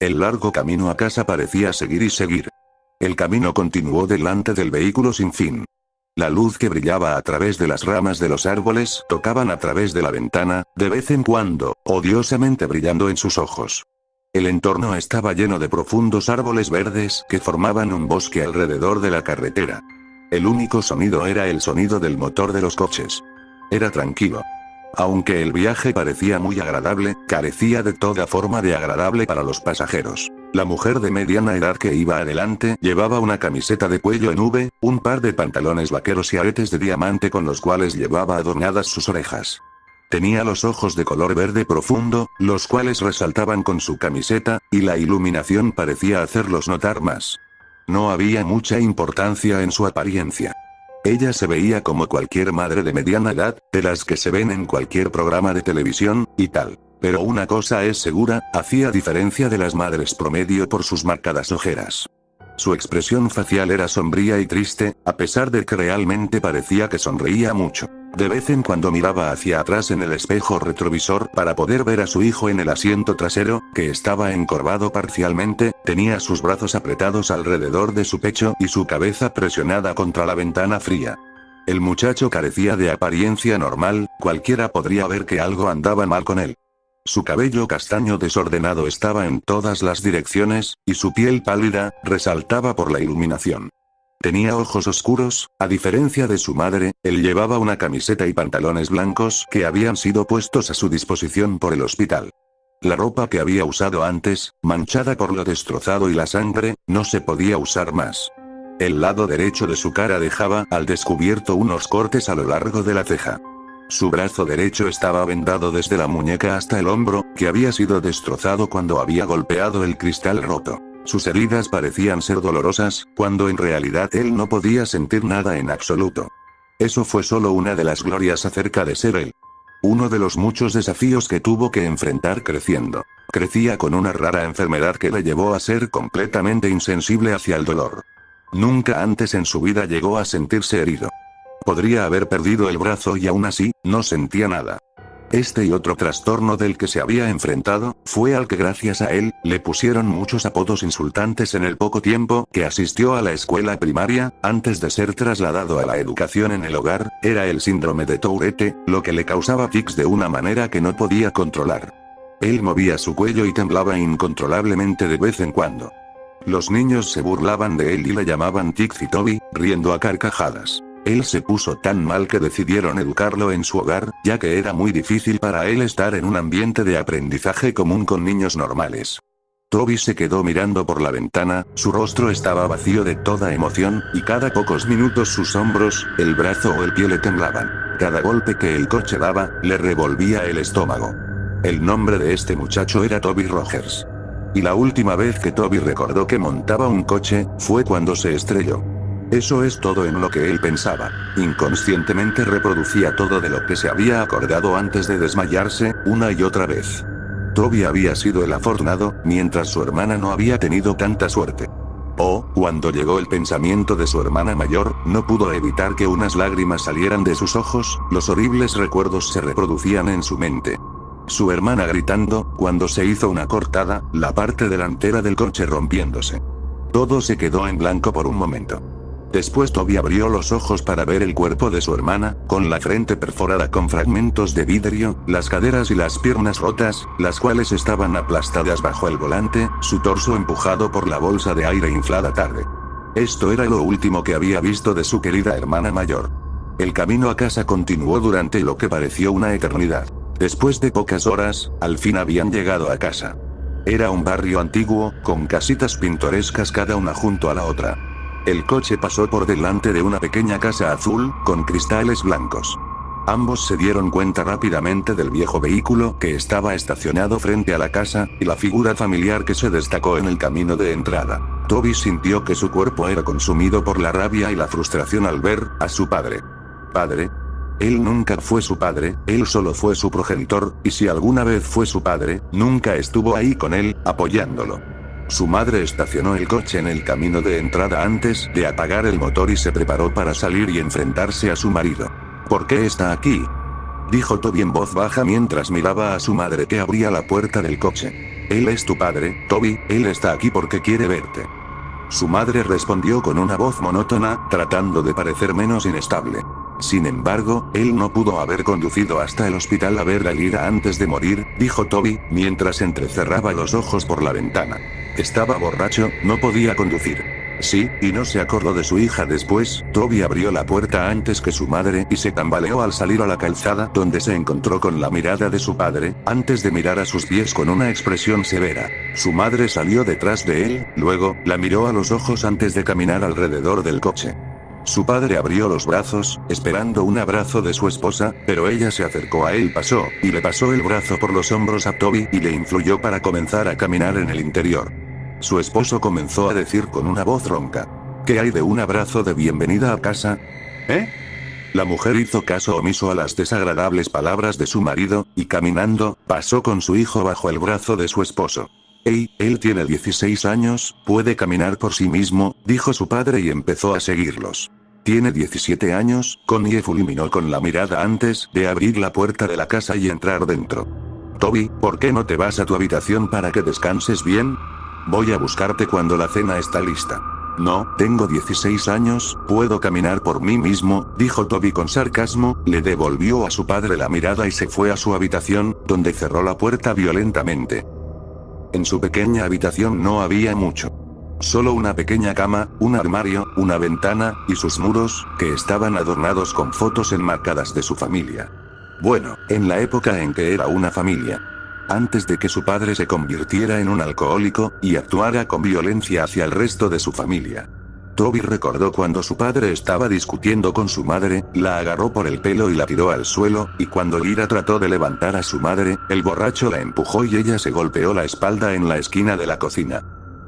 El largo camino a casa parecía seguir y seguir. El camino continuó delante del vehículo sin fin. La luz que brillaba a través de las ramas de los árboles tocaban a través de la ventana, de vez en cuando, odiosamente brillando en sus ojos. El entorno estaba lleno de profundos árboles verdes que formaban un bosque alrededor de la carretera. El único sonido era el sonido del motor de los coches. Era tranquilo. Aunque el viaje parecía muy agradable, carecía de toda forma de agradable para los pasajeros. La mujer de mediana edad que iba adelante llevaba una camiseta de cuello en V, un par de pantalones vaqueros y aretes de diamante con los cuales llevaba adornadas sus orejas. Tenía los ojos de color verde profundo, los cuales resaltaban con su camiseta, y la iluminación parecía hacerlos notar más. No había mucha importancia en su apariencia. Ella se veía como cualquier madre de mediana edad, de las que se ven en cualquier programa de televisión, y tal. Pero una cosa es segura, hacía diferencia de las madres promedio por sus marcadas ojeras. Su expresión facial era sombría y triste, a pesar de que realmente parecía que sonreía mucho. De vez en cuando miraba hacia atrás en el espejo retrovisor para poder ver a su hijo en el asiento trasero, que estaba encorvado parcialmente, tenía sus brazos apretados alrededor de su pecho y su cabeza presionada contra la ventana fría. El muchacho carecía de apariencia normal, cualquiera podría ver que algo andaba mal con él. Su cabello castaño desordenado estaba en todas las direcciones, y su piel pálida, resaltaba por la iluminación. Tenía ojos oscuros, a diferencia de su madre, él llevaba una camiseta y pantalones blancos que habían sido puestos a su disposición por el hospital. La ropa que había usado antes, manchada por lo destrozado y la sangre, no se podía usar más. El lado derecho de su cara dejaba al descubierto unos cortes a lo largo de la ceja. Su brazo derecho estaba vendado desde la muñeca hasta el hombro, que había sido destrozado cuando había golpeado el cristal roto. Sus heridas parecían ser dolorosas, cuando en realidad él no podía sentir nada en absoluto. Eso fue solo una de las glorias acerca de ser él. Uno de los muchos desafíos que tuvo que enfrentar creciendo. Crecía con una rara enfermedad que le llevó a ser completamente insensible hacia el dolor. Nunca antes en su vida llegó a sentirse herido. Podría haber perdido el brazo y aún así, no sentía nada. Este y otro trastorno del que se había enfrentado, fue al que gracias a él, le pusieron muchos apodos insultantes en el poco tiempo que asistió a la escuela primaria, antes de ser trasladado a la educación en el hogar, era el síndrome de Tourette, lo que le causaba tics de una manera que no podía controlar. Él movía su cuello y temblaba incontrolablemente de vez en cuando. Los niños se burlaban de él y le llamaban Tixi Toby, riendo a carcajadas. Él se puso tan mal que decidieron educarlo en su hogar, ya que era muy difícil para él estar en un ambiente de aprendizaje común con niños normales. Toby se quedó mirando por la ventana, su rostro estaba vacío de toda emoción, y cada pocos minutos sus hombros, el brazo o el pie le temblaban. Cada golpe que el coche daba, le revolvía el estómago. El nombre de este muchacho era Toby Rogers. Y la última vez que Toby recordó que montaba un coche, fue cuando se estrelló. Eso es todo en lo que él pensaba. Inconscientemente reproducía todo de lo que se había acordado antes de desmayarse, una y otra vez. Toby había sido el afortunado, mientras su hermana no había tenido tanta suerte. Cuando llegó el pensamiento de su hermana mayor, no pudo evitar que unas lágrimas salieran de sus ojos, los horribles recuerdos se reproducían en su mente. Su hermana gritando, cuando se hizo una cortada, la parte delantera del coche rompiéndose. Todo se quedó en blanco por un momento. Después Toby abrió los ojos para ver el cuerpo de su hermana, con la frente perforada con fragmentos de vidrio, las caderas y las piernas rotas, las cuales estaban aplastadas bajo el volante, su torso empujado por la bolsa de aire inflada tarde. Esto era lo último que había visto de su querida hermana mayor. El camino a casa continuó durante lo que pareció una eternidad. Después de pocas horas, al fin habían llegado a casa. Era un barrio antiguo, con casitas pintorescas cada una junto a la otra. El coche pasó por delante de una pequeña casa azul, con cristales blancos. Ambos se dieron cuenta rápidamente del viejo vehículo que estaba estacionado frente a la casa, y la figura familiar que se destacó en el camino de entrada. Toby sintió que su cuerpo era consumido por la rabia y la frustración al ver a su padre. ¿Padre? Él nunca fue su padre, él solo fue su progenitor, y si alguna vez fue su padre, nunca estuvo ahí con él, apoyándolo. Su madre estacionó el coche en el camino de entrada antes de apagar el motor y se preparó para salir y enfrentarse a su marido. ¿Por qué está aquí?, dijo Toby en voz baja mientras miraba a su madre que abría la puerta del coche. Él es tu padre, Toby, él está aquí porque quiere verte. Su madre respondió con una voz monótona, tratando de parecer menos inestable. Sin embargo, él no pudo haber conducido hasta el hospital a ver a Lyra antes de morir, dijo Toby, mientras entrecerraba los ojos por la ventana. Estaba borracho, no podía conducir. Sí, y no se acordó de su hija después. Toby abrió la puerta antes que su madre y se tambaleó al salir a la calzada, donde se encontró con la mirada de su padre, antes de mirar a sus pies con una expresión severa. Su madre salió detrás de él, luego, la miró a los ojos antes de caminar alrededor del coche. Su padre abrió los brazos, esperando un abrazo de su esposa, pero ella se acercó a él, y le pasó el brazo por los hombros a Toby y le influyó para comenzar a caminar en el interior. Su esposo comenzó a decir con una voz ronca: ¿Qué hay de un abrazo de bienvenida a casa? ¿Eh? La mujer hizo caso omiso a las desagradables palabras de su marido, y caminando, pasó con su hijo bajo el brazo de su esposo. Hey, él tiene 16 años, puede caminar por sí mismo, dijo su padre y empezó a seguirlos. Tiene 17 años, Connie fulminó con la mirada antes de abrir la puerta de la casa y entrar dentro. Toby, ¿por qué no te vas a tu habitación para que descanses bien? Voy a buscarte cuando la cena está lista. No, tengo 16 años, puedo caminar por mí mismo, dijo Toby con sarcasmo, le devolvió a su padre la mirada y se fue a su habitación, donde cerró la puerta violentamente. En su pequeña habitación no había mucho. Solo una pequeña cama, un armario, una ventana, y sus muros, que estaban adornados con fotos enmarcadas de su familia. Bueno, en la época en que era una familia. Antes de que su padre se convirtiera en un alcohólico, y actuara con violencia hacia el resto de su familia. Toby recordó cuando su padre estaba discutiendo con su madre, la agarró por el pelo y la tiró al suelo, y cuando Lyra trató de levantar a su madre, el borracho la empujó y ella se golpeó la espalda en la esquina de la cocina.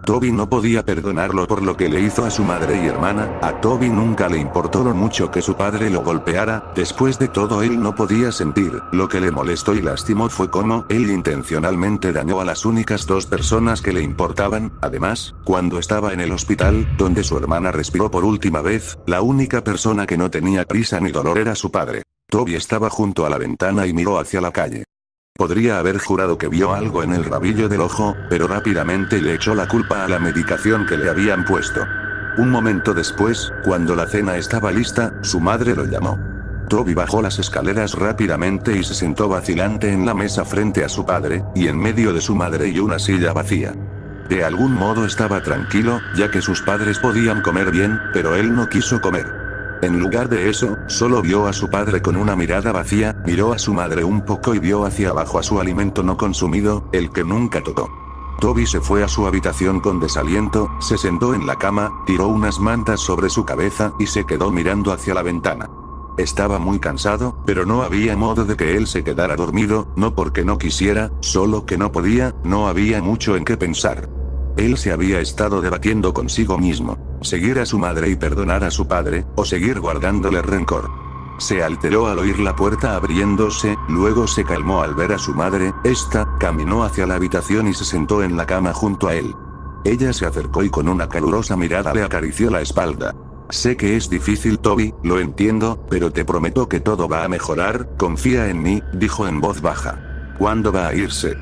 Toby no podía perdonarlo por lo que le hizo a su madre y hermana. A Toby nunca le importó lo mucho que su padre lo golpeara, después de todo él no podía sentir. Lo que le molestó y lastimó fue cómo él intencionalmente dañó a las únicas dos personas que le importaban. Además, cuando estaba en el hospital, donde su hermana respiró por última vez, la única persona que no tenía prisa ni dolor era su padre. Toby estaba junto a la ventana y miró hacia la calle. Podría haber jurado que vio algo en el rabillo del ojo, pero rápidamente le echó la culpa a la medicación que le habían puesto. Un momento después, cuando la cena estaba lista, su madre lo llamó. Toby bajó las escaleras rápidamente y se sentó vacilante en la mesa frente a su padre, y en medio de su madre y una silla vacía. De algún modo estaba tranquilo, ya que sus padres podían comer bien, pero él no quiso comer. En lugar de eso, solo vio a su padre con una mirada vacía, miró a su madre un poco y vio hacia abajo a su alimento no consumido, el que nunca tocó. Toby se fue a su habitación con desaliento, se sentó en la cama, tiró unas mantas sobre su cabeza y se quedó mirando hacia la ventana. Estaba muy cansado, pero no había modo de que él se quedara dormido, no porque no quisiera, solo que no podía, no había mucho en qué pensar. Él se había estado debatiendo consigo mismo, seguir a su madre y perdonar a su padre, o seguir guardándole rencor. Se alteró al oír la puerta abriéndose, luego se calmó al ver a su madre, esta, caminó hacia la habitación y se sentó en la cama junto a él. Ella se acercó y con una calurosa mirada le acarició la espalda. Sé que es difícil, Toby, lo entiendo, pero te prometo que todo va a mejorar, confía en mí, dijo en voz baja. ¿Cuándo va a irse?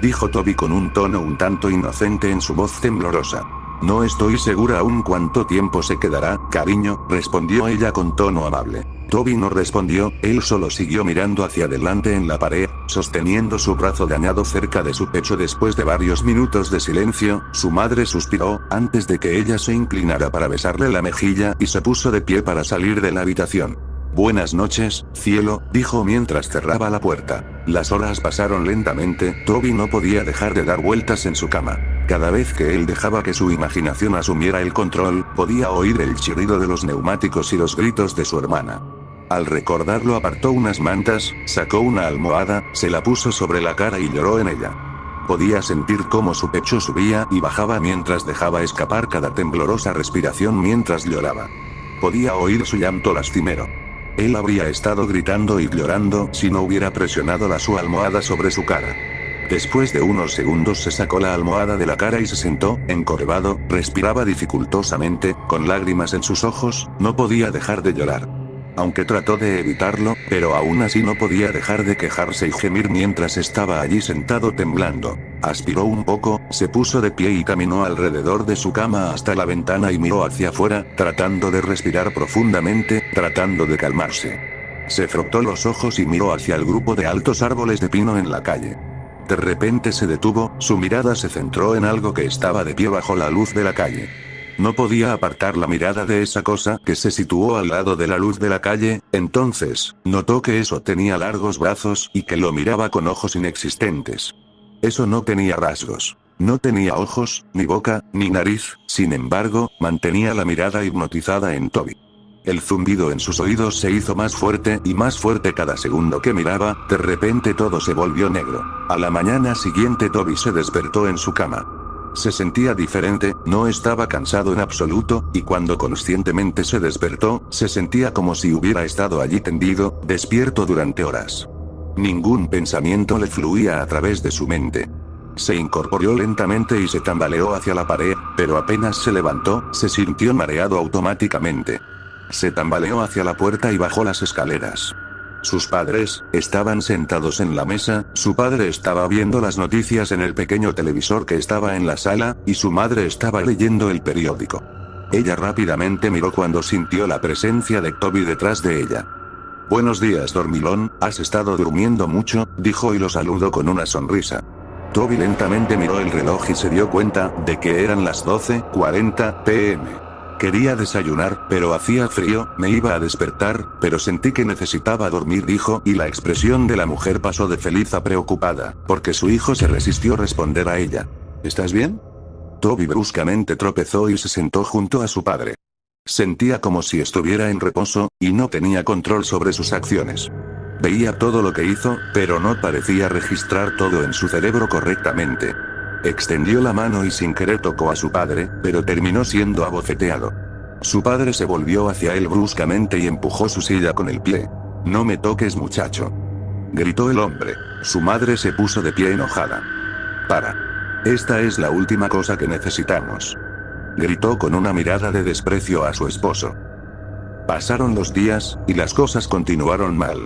Dijo Toby con un tono un tanto inocente en su voz temblorosa. No estoy segura aún cuánto tiempo se quedará, cariño, respondió ella con tono amable. Toby no respondió, él solo siguió mirando hacia adelante en la pared, sosteniendo su brazo dañado cerca de su pecho. Después de varios minutos de silencio, su madre suspiró, antes de que ella se inclinara para besarle la mejilla, y se puso de pie para salir de la habitación. Buenas noches, cielo, dijo mientras cerraba la puerta. Las horas pasaron lentamente, Toby no podía dejar de dar vueltas en su cama. Cada vez que él dejaba que su imaginación asumiera el control, podía oír el chirrido de los neumáticos y los gritos de su hermana. Al recordarlo apartó unas mantas, sacó una almohada, se la puso sobre la cara y lloró en ella. Podía sentir cómo su pecho subía y bajaba mientras dejaba escapar cada temblorosa respiración mientras lloraba. Podía oír su llanto lastimero. Él habría estado gritando y llorando si no hubiera presionado su almohada sobre su cara. Después de unos segundos se sacó la almohada de la cara y se sentó, encorvado, respiraba dificultosamente, con lágrimas en sus ojos, no podía dejar de llorar. Aunque trató de evitarlo, pero aún así no podía dejar de quejarse y gemir mientras estaba allí sentado temblando. Aspiró un poco, se puso de pie y caminó alrededor de su cama hasta la ventana y miró hacia afuera, tratando de respirar profundamente, tratando de calmarse. Se frotó los ojos y miró hacia el grupo de altos árboles de pino en la calle. De repente se detuvo, su mirada se centró en algo que estaba de pie bajo la luz de la calle. No podía apartar la mirada de esa cosa que se situó al lado de la luz de la calle, entonces, notó que eso tenía largos brazos y que lo miraba con ojos inexistentes. Eso no tenía rasgos. No tenía ojos, ni boca, ni nariz, sin embargo, mantenía la mirada hipnotizada en Toby. El zumbido en sus oídos se hizo más fuerte y más fuerte cada segundo que miraba, de repente todo se volvió negro. A la mañana siguiente Toby se despertó en su cama. Se sentía diferente, no estaba cansado en absoluto, y cuando conscientemente se despertó, se sentía como si hubiera estado allí tendido, despierto durante horas. Ningún pensamiento le fluía a través de su mente. Se incorporó lentamente y se tambaleó hacia la pared, pero apenas se levantó, se sintió mareado automáticamente. Se tambaleó hacia la puerta y bajó las escaleras. Sus padres estaban sentados en la mesa, su padre estaba viendo las noticias en el pequeño televisor que estaba en la sala, y su madre estaba leyendo el periódico. Ella rápidamente miró cuando sintió la presencia de Toby detrás de ella. «Buenos días, dormilón, ¿has estado durmiendo mucho?», dijo y lo saludó con una sonrisa. Toby lentamente miró el reloj y se dio cuenta de que eran las 12:40 p.m. Quería desayunar, pero hacía frío, me iba a despertar, pero sentí que necesitaba dormir, dijo, y la expresión de la mujer pasó de feliz a preocupada, porque su hijo se resistió a responder a ella. ¿Estás bien? Toby bruscamente tropezó y se sentó junto a su padre. Sentía como si estuviera en reposo, y no tenía control sobre sus acciones. Veía todo lo que hizo, pero no parecía registrar todo en su cerebro correctamente. Extendió la mano y sin querer tocó a su padre, pero terminó siendo abofeteado. Su padre se volvió hacia él bruscamente y empujó su silla con el pie. «No me toques, muchacho», gritó el hombre. Su madre se puso de pie enojada. «Para. Esta es la última cosa que necesitamos», gritó con una mirada de desprecio a su esposo. Pasaron los días, y las cosas continuaron mal.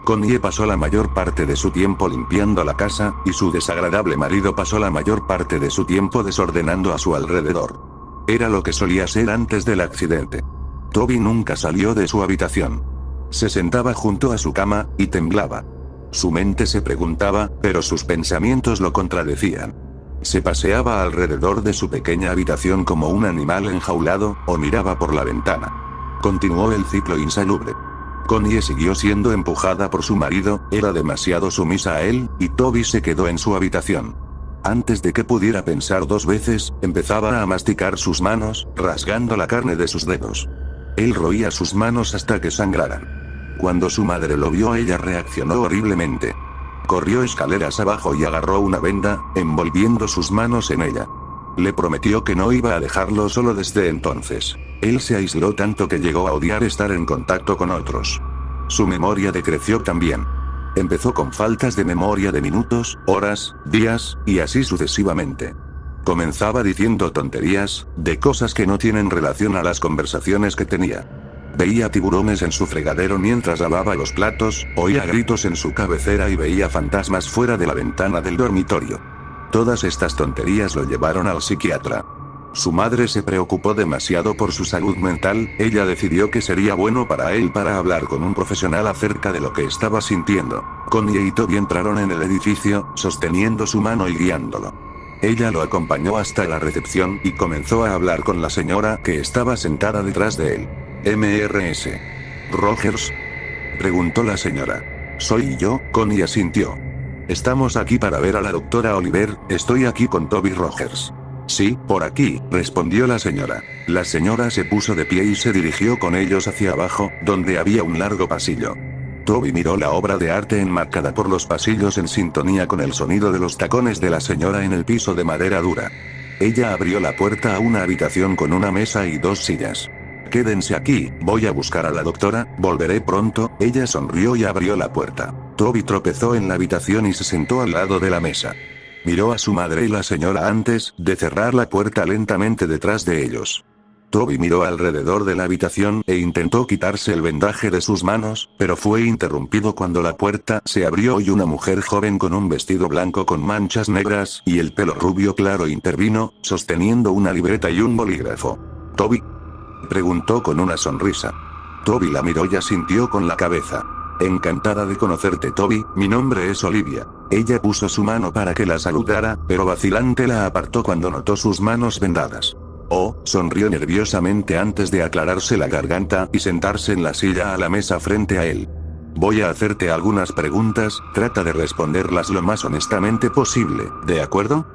Connie pasó la mayor parte de su tiempo limpiando la casa, y su desagradable marido pasó la mayor parte de su tiempo desordenando a su alrededor. Era lo que solía ser antes del accidente. Toby nunca salió de su habitación. Se sentaba junto a su cama, y temblaba. Su mente se preguntaba, pero sus pensamientos lo contradecían. Se paseaba alrededor de su pequeña habitación como un animal enjaulado, o miraba por la ventana. Continuó el ciclo insalubre. Connie siguió siendo empujada por su marido, era demasiado sumisa a él, y Toby se quedó en su habitación. Antes de que pudiera pensar dos veces, empezaba a masticar sus manos, rasgando la carne de sus dedos. Él roía sus manos hasta que sangraran. Cuando su madre lo vio, ella reaccionó horriblemente. Corrió escaleras abajo y agarró una venda, envolviendo sus manos en ella. Le prometió que no iba a dejarlo solo desde entonces. Él se aisló tanto que llegó a odiar estar en contacto con otros. Su memoria decreció también. Empezó con faltas de memoria de minutos, horas, días, y así sucesivamente. Comenzaba diciendo tonterías, de cosas que no tienen relación a las conversaciones que tenía. Veía tiburones en su fregadero mientras lavaba los platos, oía gritos en su cabecera y veía fantasmas fuera de la ventana del dormitorio. Todas estas tonterías lo llevaron al psiquiatra. Su madre se preocupó demasiado por su salud mental, ella decidió que sería bueno para él para hablar con un profesional acerca de lo que estaba sintiendo. Connie y Toby entraron en el edificio, sosteniendo su mano y guiándolo. Ella lo acompañó hasta la recepción y comenzó a hablar con la señora que estaba sentada detrás de él. «¿Mrs. Rogers?», preguntó la señora. «Soy yo», Connie asintió. «Estamos aquí para ver a la doctora Oliver, estoy aquí con Toby Rogers». «Sí, por aquí», respondió la señora. La señora se puso de pie y se dirigió con ellos hacia abajo, donde había un largo pasillo. Toby miró la obra de arte enmarcada por los pasillos en sintonía con el sonido de los tacones de la señora en el piso de madera dura. Ella abrió la puerta a una habitación con una mesa y dos sillas. «Quédense aquí, voy a buscar a la doctora, volveré pronto», ella sonrió y abrió la puerta. Toby tropezó en la habitación y se sentó al lado de la mesa. Miró a su madre y la señora antes de cerrar la puerta lentamente detrás de ellos. Toby miró alrededor de la habitación e intentó quitarse el vendaje de sus manos, pero fue interrumpido cuando la puerta se abrió y una mujer joven con un vestido blanco con manchas negras y el pelo rubio claro intervino, sosteniendo una libreta y un bolígrafo. ¿Toby?, preguntó con una sonrisa. Toby la miró y asintió con la cabeza. Encantada de conocerte, Toby, mi nombre es Olivia. Ella puso su mano para que la saludara, pero vacilante la apartó cuando notó sus manos vendadas. Oh, sonrió nerviosamente antes de aclararse la garganta y sentarse en la silla a la mesa frente a él. Voy a hacerte algunas preguntas, trata de responderlas lo más honestamente posible, ¿de acuerdo?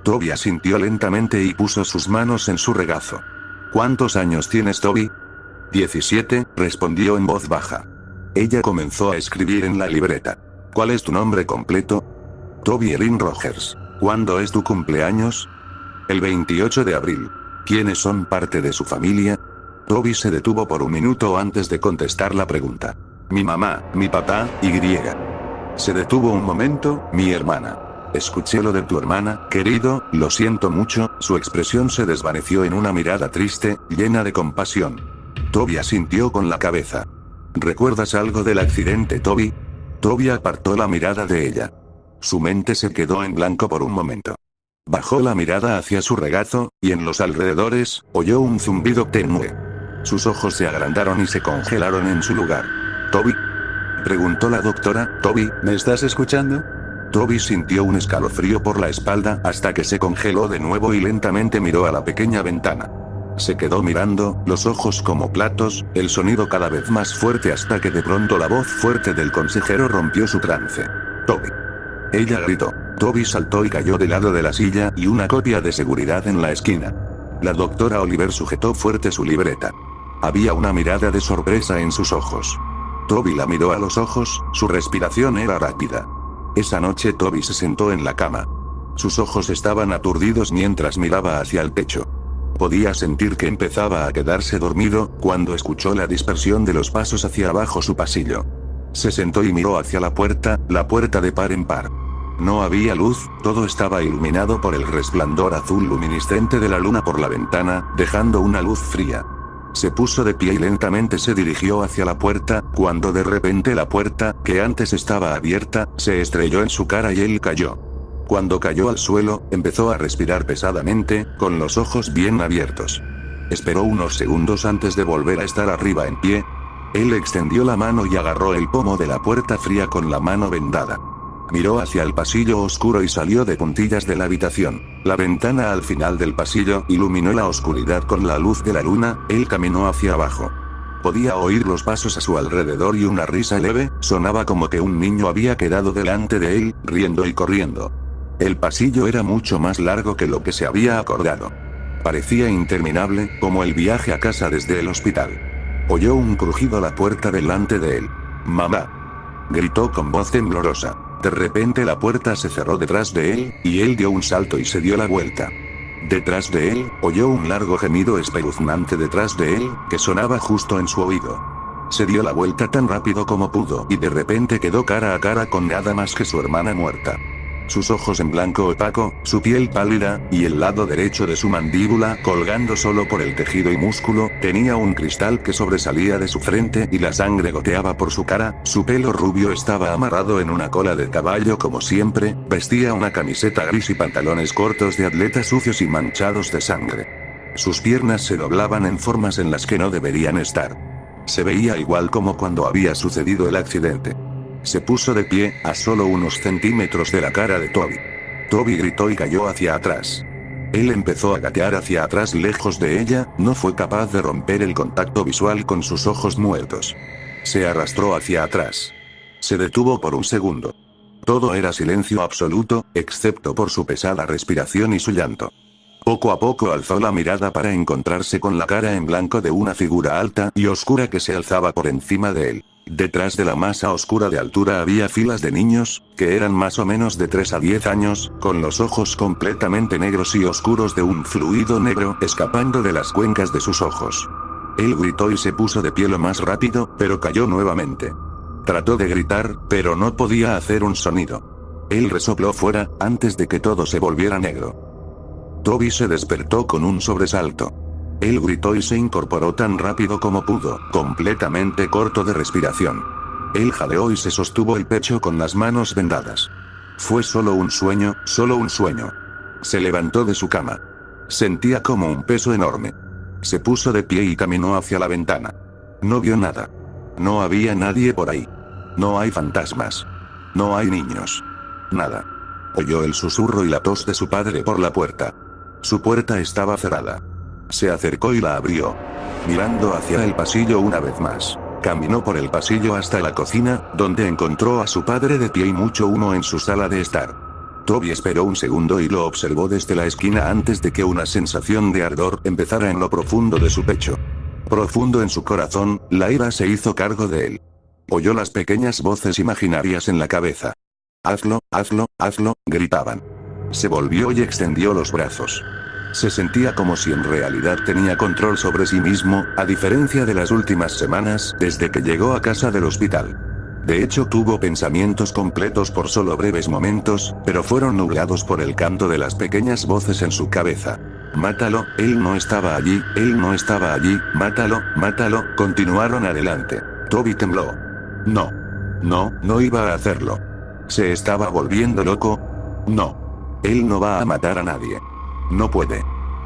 Toby asintió lentamente y puso sus manos en su regazo. ¿Cuántos años tienes, Toby? 17, respondió en voz baja. Ella comenzó a escribir en la libreta. ¿Cuál es tu nombre completo? Toby Erin Rogers. ¿Cuándo es tu cumpleaños? El 28 de abril. ¿Quiénes son parte de su familia? Toby se detuvo por un minuto antes de contestar la pregunta. Mi mamá, mi papá, y griega. Se detuvo un momento, mi hermana. Escuché lo de tu hermana, querido, lo siento mucho, su expresión se desvaneció en una mirada triste, llena de compasión. Toby asintió con la cabeza. ¿Recuerdas algo del accidente, Toby? Toby apartó la mirada de ella. Su mente se quedó en blanco por un momento. Bajó la mirada hacia su regazo, y en los alrededores, oyó un zumbido tenue. Sus ojos se agrandaron y se congelaron en su lugar. ¿Toby?, preguntó la doctora. Toby, ¿me estás escuchando? Toby sintió un escalofrío por la espalda hasta que se congeló de nuevo y lentamente miró a la pequeña ventana. Se quedó mirando, los ojos como platos, el sonido cada vez más fuerte hasta que de pronto la voz fuerte del consejero rompió su trance. Toby. Ella gritó. Toby saltó y cayó del lado de la silla y una copia de seguridad en la esquina. La doctora Oliver sujetó fuerte su libreta. Había una mirada de sorpresa en sus ojos. Toby la miró a los ojos, su respiración era rápida. Esa noche Toby se sentó en la cama. Sus ojos estaban aturdidos mientras miraba hacia el techo. Podía sentir que empezaba a quedarse dormido, cuando escuchó la dispersión de los pasos hacia abajo su pasillo. Se sentó y miró hacia la puerta de par en par. No había luz, todo estaba iluminado por el resplandor azul luminiscente de la luna por la ventana, dejando una luz fría. Se puso de pie y lentamente se dirigió hacia la puerta, cuando de repente la puerta, que antes estaba abierta, se estrelló en su cara y él cayó. Cuando cayó al suelo, empezó a respirar pesadamente, con los ojos bien abiertos. Esperó unos segundos antes de volver a estar arriba en pie. Él extendió la mano y agarró el pomo de la puerta fría con la mano vendada. Miró hacia el pasillo oscuro y salió de puntillas de la habitación. La ventana al final del pasillo iluminó la oscuridad con la luz de la luna. Él caminó hacia abajo. Podía oír los pasos a su alrededor y una risa leve, sonaba como que un niño había quedado delante de él, riendo y corriendo. El pasillo era mucho más largo que lo que se había acordado. Parecía interminable, como el viaje a casa desde el hospital. Oyó un crujido a la puerta delante de él. «Mamá», gritó con voz temblorosa. De repente la puerta se cerró detrás de él, y él dio un salto y se dio la vuelta. Detrás de él, oyó un largo gemido espeluznante detrás de él, que sonaba justo en su oído. Se dio la vuelta tan rápido como pudo y de repente quedó cara a cara con nada más que su hermana muerta. Sus ojos en blanco opaco, su piel pálida, y el lado derecho de su mandíbula, colgando solo por el tejido y músculo, tenía un cristal que sobresalía de su frente y la sangre goteaba por su cara. Su pelo rubio estaba amarrado en una cola de caballo como siempre, vestía una camiseta gris y pantalones cortos de atleta sucios y manchados de sangre. Sus piernas se doblaban en formas en las que no deberían estar. Se veía igual como cuando había sucedido el accidente. Se puso de pie, a solo unos centímetros de la cara de Toby. Toby gritó y cayó hacia atrás. Él empezó a gatear hacia atrás lejos de ella, no fue capaz de romper el contacto visual con sus ojos muertos. Se arrastró hacia atrás. Se detuvo por un segundo. Todo era silencio absoluto, excepto por su pesada respiración y su llanto. Poco a poco alzó la mirada para encontrarse con la cara en blanco de una figura alta y oscura que se alzaba por encima de él. Detrás de la masa oscura de altura había filas de niños, que eran más o menos de 3 a 10 años, con los ojos completamente negros y oscuros de un fluido negro escapando de las cuencas de sus ojos. Él gritó y se puso de pie lo más rápido, pero cayó nuevamente. Trató de gritar, pero no podía hacer un sonido. Él resopló fuera, antes de que todo se volviera negro. Toby se despertó con un sobresalto. Él gritó y se incorporó tan rápido como pudo, completamente corto de respiración. Él jadeó y se sostuvo el pecho con las manos vendadas. Fue solo un sueño, solo un sueño. Se levantó de su cama. Sentía como un peso enorme. Se puso de pie y caminó hacia la ventana. No vio nada. No había nadie por ahí. No hay fantasmas. No hay niños. Nada. Oyó el susurro y la tos de su padre por la puerta. Su puerta estaba cerrada. Se acercó y la abrió. Mirando hacia el pasillo una vez más. Caminó por el pasillo hasta la cocina, donde encontró a su padre de pie y mucho humo en su sala de estar. Toby esperó un segundo y lo observó desde la esquina antes de que una sensación de ardor empezara en lo profundo de su pecho. Profundo en su corazón, la ira se hizo cargo de él. Oyó las pequeñas voces imaginarias en la cabeza. Hazlo, hazlo, hazlo, gritaban. Se volvió y extendió los brazos. Se sentía como si en realidad tenía control sobre sí mismo, a diferencia de las últimas semanas desde que llegó a casa del hospital. De hecho tuvo pensamientos completos por solo breves momentos, pero fueron nublados por el canto de las pequeñas voces en su cabeza. Mátalo, él no estaba allí, él no estaba allí, mátalo, mátalo, continuaron adelante. Toby tembló. No. No, no iba a hacerlo. ¿Se estaba volviendo loco? No. Él no va a matar a nadie. No puede.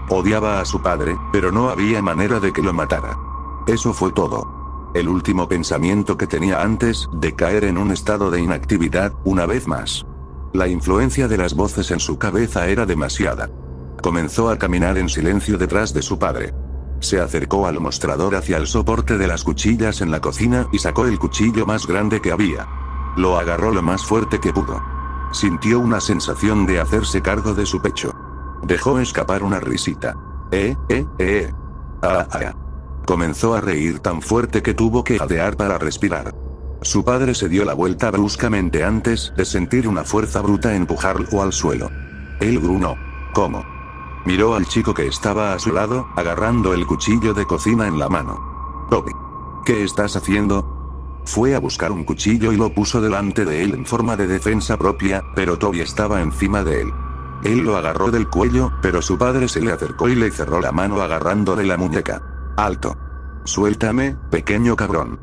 Odiaba a su padre, pero no había manera de que lo matara. Eso fue todo. El último pensamiento que tenía antes de caer en un estado de inactividad, una vez más. La influencia de las voces en su cabeza era demasiada. Comenzó a caminar en silencio detrás de su padre. Se acercó al mostrador hacia el soporte de las cuchillas en la cocina y sacó el cuchillo más grande que había. Lo agarró lo más fuerte que pudo. Sintió una sensación de hacerse cargo de su pecho. Dejó escapar una risita. Comenzó a reír tan fuerte que tuvo que jadear para respirar. Su padre se dio la vuelta bruscamente antes de sentir una fuerza bruta empujarlo al suelo. Él gruñó. ¿Cómo? Miró al chico que estaba a su lado, agarrando el cuchillo de cocina en la mano. Toby. ¿Qué estás haciendo? Fue a buscar un cuchillo y lo puso delante de él en forma de defensa propia, pero Toby estaba encima de él. Él lo agarró del cuello, pero su padre se le acercó y le cerró la mano agarrándole la muñeca. ¡Alto! Suéltame, pequeño cabrón.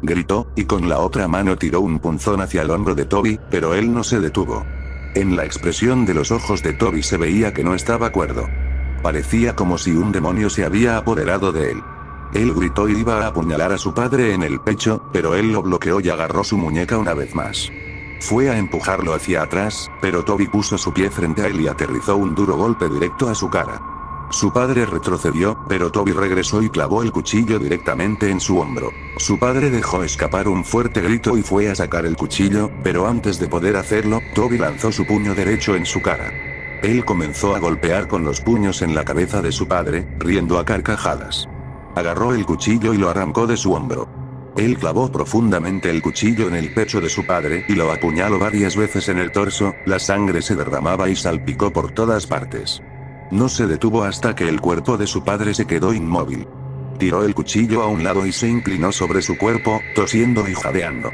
Gritó, y con la otra mano tiró un punzón hacia el hombro de Toby, pero él no se detuvo. En la expresión de los ojos de Toby se veía que no estaba cuerdo. Parecía como si un demonio se había apoderado de él. Él gritó y iba a apuñalar a su padre en el pecho, pero él lo bloqueó y agarró su muñeca una vez más. Fue a empujarlo hacia atrás, pero Toby puso su pie frente a él y aterrizó un duro golpe directo a su cara. Su padre retrocedió, pero Toby regresó y clavó el cuchillo directamente en su hombro. Su padre dejó escapar un fuerte grito y fue a sacar el cuchillo, pero antes de poder hacerlo, Toby lanzó su puño derecho en su cara. Él comenzó a golpear con los puños en la cabeza de su padre, riendo a carcajadas. Agarró el cuchillo y lo arrancó de su hombro. Él clavó profundamente el cuchillo en el pecho de su padre y lo apuñaló varias veces en el torso, la sangre se derramaba y salpicó por todas partes. No se detuvo hasta que el cuerpo de su padre se quedó inmóvil. Tiró el cuchillo a un lado y se inclinó sobre su cuerpo, tosiendo y jadeando.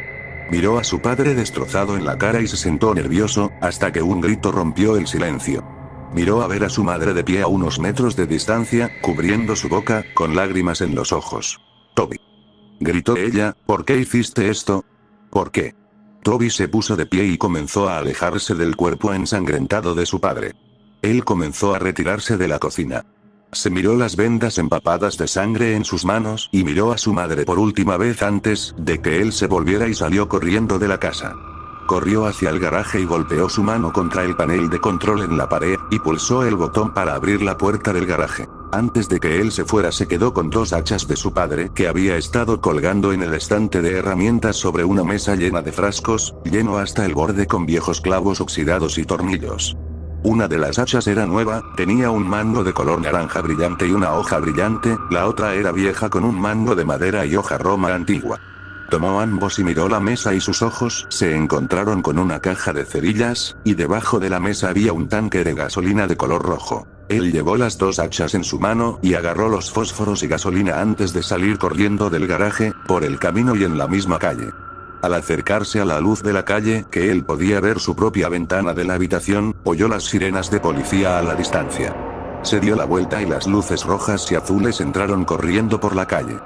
Miró a su padre destrozado en la cara y se sentó nervioso, hasta que un grito rompió el silencio. Miró a ver a su madre de pie a unos metros de distancia, cubriendo su boca, con lágrimas en los ojos. Toby. Gritó ella, ¿por qué hiciste esto? ¿Por qué? Toby se puso de pie y comenzó a alejarse del cuerpo ensangrentado de su padre. Él comenzó a retirarse de la cocina. Se miró las vendas empapadas de sangre en sus manos y miró a su madre por última vez antes de que él se volviera y salió corriendo de la casa. Corrió hacia el garaje y golpeó su mano contra el panel de control en la pared y pulsó el botón para abrir la puerta del garaje. Antes de que él se fuera se quedó con dos hachas de su padre que había estado colgando en el estante de herramientas sobre una mesa llena de frascos, lleno hasta el borde con viejos clavos oxidados y tornillos. Una de las hachas era nueva, tenía un mango de color naranja brillante y una hoja brillante, la otra era vieja con un mango de madera y hoja roma antigua. Tomó ambos y miró la mesa y sus ojos se encontraron con una caja de cerillas, y debajo de la mesa había un tanque de gasolina de color rojo. Él llevó las dos hachas en su mano y agarró los fósforos y gasolina antes de salir corriendo del garaje, por el camino y en la misma calle. Al acercarse a la luz de la calle, que él podía ver su propia ventana de la habitación, oyó las sirenas de policía a la distancia. Se dio la vuelta y las luces rojas y azules entraron corriendo por la calle.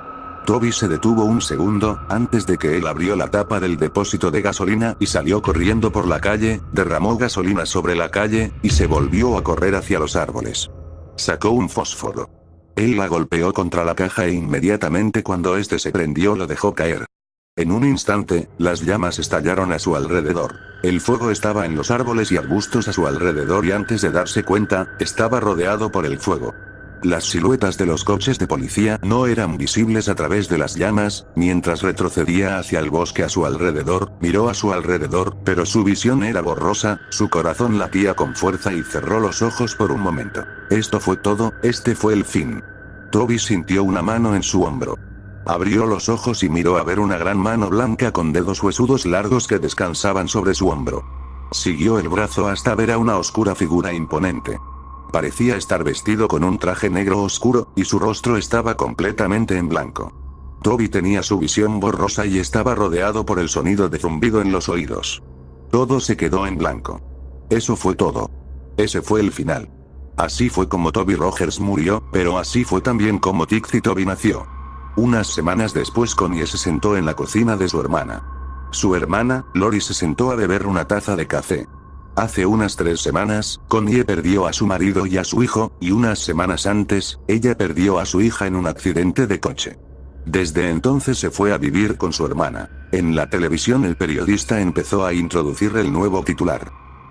Toby se detuvo un segundo, antes de que él abrió la tapa del depósito de gasolina y salió corriendo por la calle, derramó gasolina sobre la calle, y se volvió a correr hacia los árboles. Sacó un fósforo. Él la golpeó contra la caja e inmediatamente cuando este se prendió lo dejó caer. En un instante, las llamas estallaron a su alrededor. El fuego estaba en los árboles y arbustos a su alrededor y antes de darse cuenta, estaba rodeado por el fuego. Las siluetas de los coches de policía no eran visibles a través de las llamas, mientras retrocedía hacia el bosque a su alrededor, miró a su alrededor, pero su visión era borrosa, su corazón latía con fuerza y cerró los ojos por un momento. Esto fue todo, este fue el fin. Toby sintió una mano en su hombro. Abrió los ojos y miró a ver una gran mano blanca con dedos huesudos largos que descansaban sobre su hombro. Siguió el brazo hasta ver a una oscura figura imponente. Parecía estar vestido con un traje negro oscuro, y su rostro estaba completamente en blanco. Toby tenía su visión borrosa y estaba rodeado por el sonido de zumbido en los oídos. Todo se quedó en blanco. Eso fue todo. Ese fue el final. Así fue como Toby Rogers murió, pero así fue también como Tixie Toby nació. Unas semanas después Connie se sentó en la cocina de su hermana. Su hermana, Lori, se sentó a beber una taza de café. Hace unas 3 semanas, Connie perdió a su marido y a su hijo, y unas semanas antes, ella perdió a su hija en un accidente de coche. Desde entonces se fue a vivir con su hermana. En la televisión el periodista empezó a introducir el nuevo titular.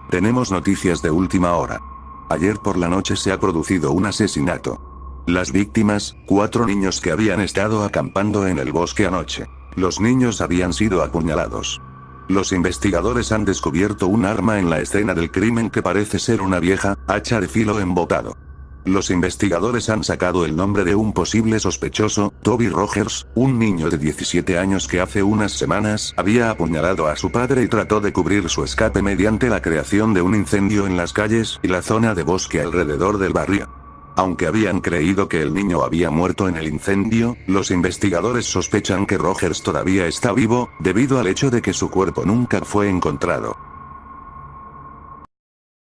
Tenemos noticias de última hora. Ayer por la noche se ha producido un asesinato. Las víctimas, 4 niños que habían estado acampando en el bosque anoche. Los niños habían sido apuñalados. Los investigadores han descubierto un arma en la escena del crimen que parece ser una vieja hacha de filo embotado. Los investigadores han sacado el nombre de un posible sospechoso, Toby Rogers, un niño de 17 años que hace unas semanas había apuñalado a su padre y trató de cubrir su escape mediante la creación de un incendio en las calles y la zona de bosque alrededor del barrio. Aunque habían creído que el niño había muerto en el incendio, los investigadores sospechan que Rogers todavía está vivo, debido al hecho de que su cuerpo nunca fue encontrado.